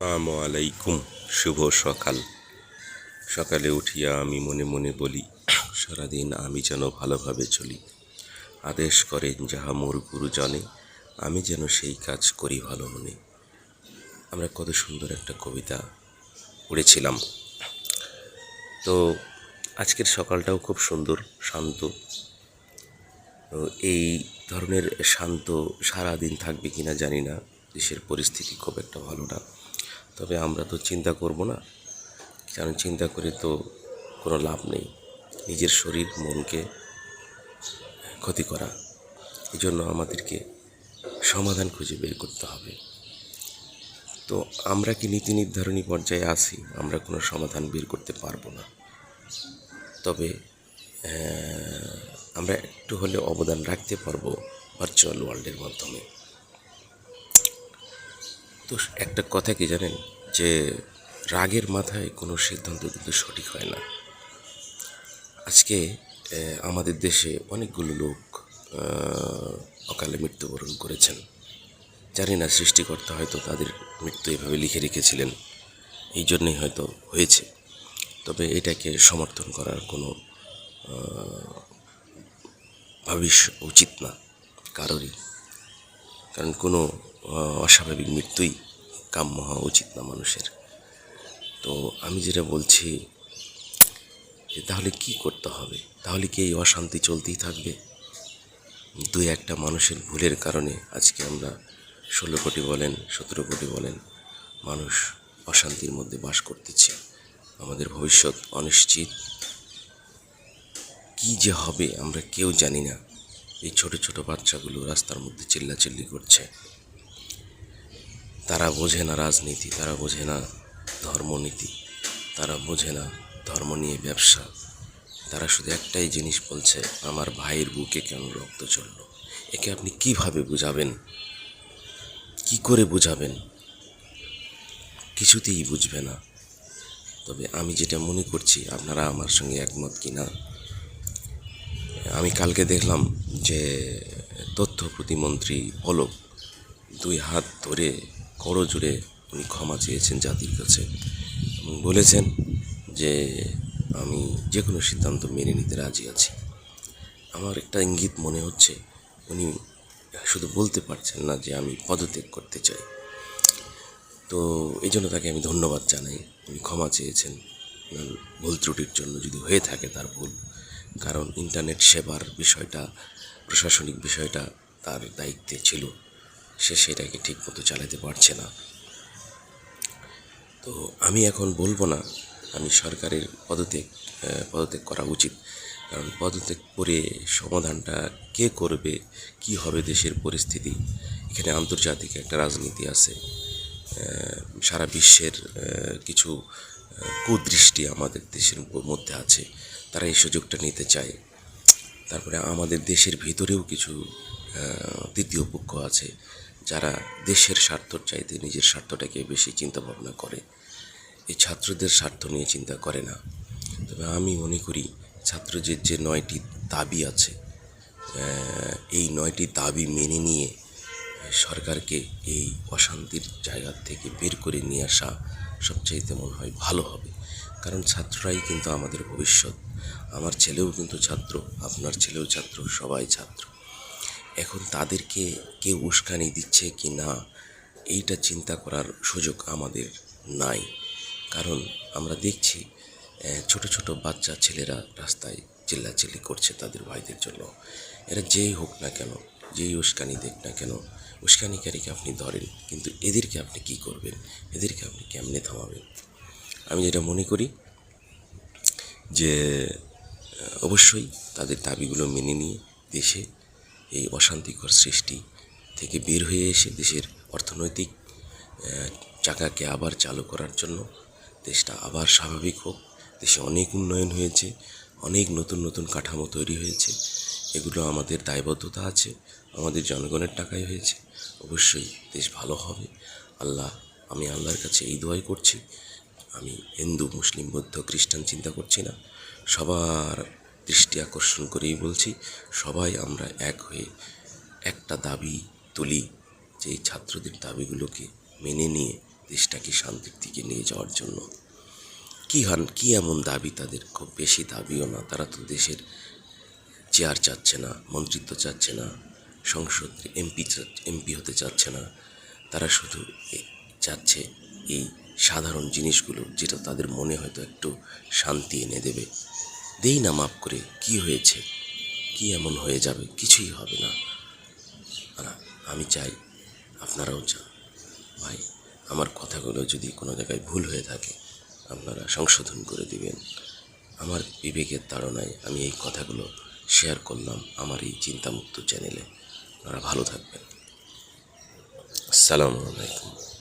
আসসালামু আলাইকুম। শুভ সকাল। সকালে উঠিয়া আমি মনে মনে বলি, সারাদিন আমি যেন ভালোভাবে চলি। আদেশ করেন যাহা মোর গুরুজনে, আমি যেন সেই কাজ করি ভালো মনে। আমরা কত সুন্দর একটা কবিতা পড়েছিলাম। তো আজকের সকালটাও খুব সুন্দর, শান্ত। তো এই ধরনের শান্ত সারাদিন থাকবে কিনা জানি না, দেশের পরিস্থিতি খুব একটা ভালো না। তবে আমরা তো চিন্তা করব না, কারণ চিন্তা করে তো কোনো লাভ নেই। নিজের শরীর মনকে ক্ষতি করা, এই জন্য আমাদেরকে সমাধান খুঁজে বের করতে হবে। তো আমরা কি নীতি নির্ধারণী পর্যায়ে আছি? আমরা কোনো সমাধান বের করতে পারবো না। তবে আমরা একটু হলে অবদান রাখতে পারবো ভার্চুয়াল ওয়ার্ল্ডের মাধ্যমে। তো একটা কথা কি জানেন, যে রাগের মাথায় কোনো সিদ্ধান্ত কিন্তু সঠিক হয় না। আজকে আমাদের দেশে অনেকগুলো লোক অকালে মৃত্যুবরণ করেছেন। জানি না, সৃষ্টিকর্তা হয়তো তাদের মৃত্যু এভাবে লিখে রেখেছিলেন, এই জন্যই হয়তো হয়েছে। তবে এটাকে সমর্থন করার কোনো ভাবিস উচিত না কারোরই, কারণ কোনো অস্বাভাবিক মৃত্যুই কাম্য হওয়া উচিত না মানুষের। তো আমি যেটা বলছি, যে তাহলে কি করতে হবে? তাহলে কি এই অশান্তি চলতেই থাকবে? দুই একটা মানুষের ভুলের কারণে আজকে আমরা 16 কোটি বলেন, 17 কোটি বলেন মানুষ অশান্তির মধ্যে বাস করতেছে। আমাদের ভবিষ্যৎ অনিশ্চিত। কি যে হবে আমরা কেউ জানি না। এই ছোট ছোট বাচ্চাগুলো রাস্তার মধ্যে চিল্লাচিল্লি করছে। তারা বোঝে না রাজনীতি, তারা বোঝে না ধর্মনীতি, তারা বোঝে না ধর্ম নিয়ে ব্যবসা। তারা শুধু একটাই জিনিস বলছে, আমার ভাইয়ের বুকে কেন রক্ত চলল। একে আপনি কিভাবে বুঝাবেন? কি করে বুঝাবেন? কিছুতেই বুঝবে না। তবে আমি যেটা মনে করছি, আপনারা আমার সঙ্গে একমত কি না। আমি কালকে দেখলাম যে তথ্য প্রতিমন্ত্রী পলক 2 হাত ধরে করজোড়ে উনি ক্ষমা চেয়েছেন জাতির কাছে এবং বলেছেন যে আমি যে কোনো সিদ্ধান্ত মেনে নিতে রাজি আছি। আমার একটা ইঙ্গিত মনে হচ্ছে, উনি শুধু বলতে পারছেন না যে আমি পদত্যাগ করতে চাই। তো এই জন্য তাকে আমি ধন্যবাদ জানাই। উনি ক্ষমা চেয়েছেন ভুল ত্রুটির জন্য, যদি হয়ে থাকে তার ভুল। কারণ ইন্টারনেট সেবার বিষয়টা, প্রশাসনিক বিষয়টা তার দায়িত্বে ছিল, সে সেটাকে ঠিকমতো চালাতে পারছে না। তো আমি এখন বলবো না আমি সরকারের পদত্যাগ করা উচিত, কারণ পদত্যাগ করে সমাধানটা কে করবে, কি হবে দেশের পরিস্থিতি। এখানে আন্তর্জাতিক একটা রাজনীতি আছে, সারা বিশ্বের কিছু কুদৃষ্টি আমাদের দেশের মধ্যে আছে, তারা এই সুযোগটা নিতে চায়। তারপরে আমাদের দেশের ভিতরেও কিছু তৃতীয় পক্ষ আছে, যারা দেশের স্বার্থর চাইতে নিজের স্বার্থটাকে বেশি চিন্তা ভাবনা করে, এই ছাত্রদের স্বার্থ নিয়ে চিন্তা করে না। তবে আমি মনে করি ছাত্রদের যে 9টি দাবি আছে, এই 9টি দাবি মেনে নিয়ে সরকারকে এই অশান্তির জায়গা থেকে বের করে নিয়ে আসা সবচাইতে মনে হয় ভালো হবে। কারণ ছাত্ররাই কিন্তু আমাদের ভবিষ্যৎ। আমার ছেলেও কিন্তু ছাত্র, আপনার ছেলেও ছাত্র, সবাই ছাত্র। এখন তাদেরকে কেউ উস্কানি দিচ্ছে কি না, এইটা চিন্তা করার সুযোগ আমাদের নাই। কারণ আমরা দেখছি ছোট ছোট বাচ্চা ছেলেরা রাস্তায় চিল্লাচিল্লি করছে তাদের ভাইদের জন্য। এরা যেই হোক না কেন, যেই উস্কানি দেখ না কেন, উস্কানিকারীকে আপনি ধরেন, কিন্তু এদেরকে আপনি কি করবেন? এদেরকে আপনি কেমনে থামাবেন? আমি যেটা মনে করি যে অবশ্যই তাদের দাবিগুলো মেনে নিয়ে দেশে এই অশান্তিকর সৃষ্টি থেকে বের হয়ে এসে দেশের অর্থনৈতিক চাকাকে আবার চালু করার জন্য, দেশটা আবার স্বাভাবিক হোক। দেশে অনেক উন্নয়ন হয়েছে, অনেক নতুন নতুন কাঠামো তৈরি হয়েছে, এগুলো আমাদের দায়বদ্ধতা আছে, আমাদের জনগণের টাকায় হয়েছে। অবশ্যই দেশ ভালো হবে। আমি আল্লাহর কাছে এই দোয়াই করছি। আমি হিন্দু, মুসলিম, বৌদ্ধ, খ্রিস্টান চিন্তা করছি না, সবার দৃষ্টি আকর্ষণ করেই বলছি, সবাই আমরা এক হয়ে একটা দাবি তুলি, যে এই ছাত্রদের দাবিগুলোকে মেনে নিয়ে দেশটাকে শান্তির দিকে নিয়ে যাওয়ার জন্য। কি এমন দাবি তাদের? খুব বেশি দাবিও না, তারা তো দেশের চেয়ার চাচ্ছে না, মন্ত্রিত্ব চাচ্ছে না, সংসদ এমপি হতে চাচ্ছে না। তারা শুধু চাচ্ছে এই সাধারণ জিনিসগুলো, যেটা তাদের মনে হয়তো একটু শান্তি এনে দেবে। দেই না মাপ করে, কি হয়েছে? কি এমন হয়ে যাবে? কিছুই হবে না। আর আমি চাই, আপনারাও চান। ভাই, আমার কথাগুলো যদি কোনো জায়গায় ভুল হয়ে থাকে, আপনারা সংশোধন করে দিবেন। আমার বিবেকের তাড়নায় আমি এই কথাগুলো শেয়ার করলাম আমার এই চিন্তামুক্ত চ্যানেলে। আপনারা ভালো থাকবেন। আসসালামু আলাইকুম।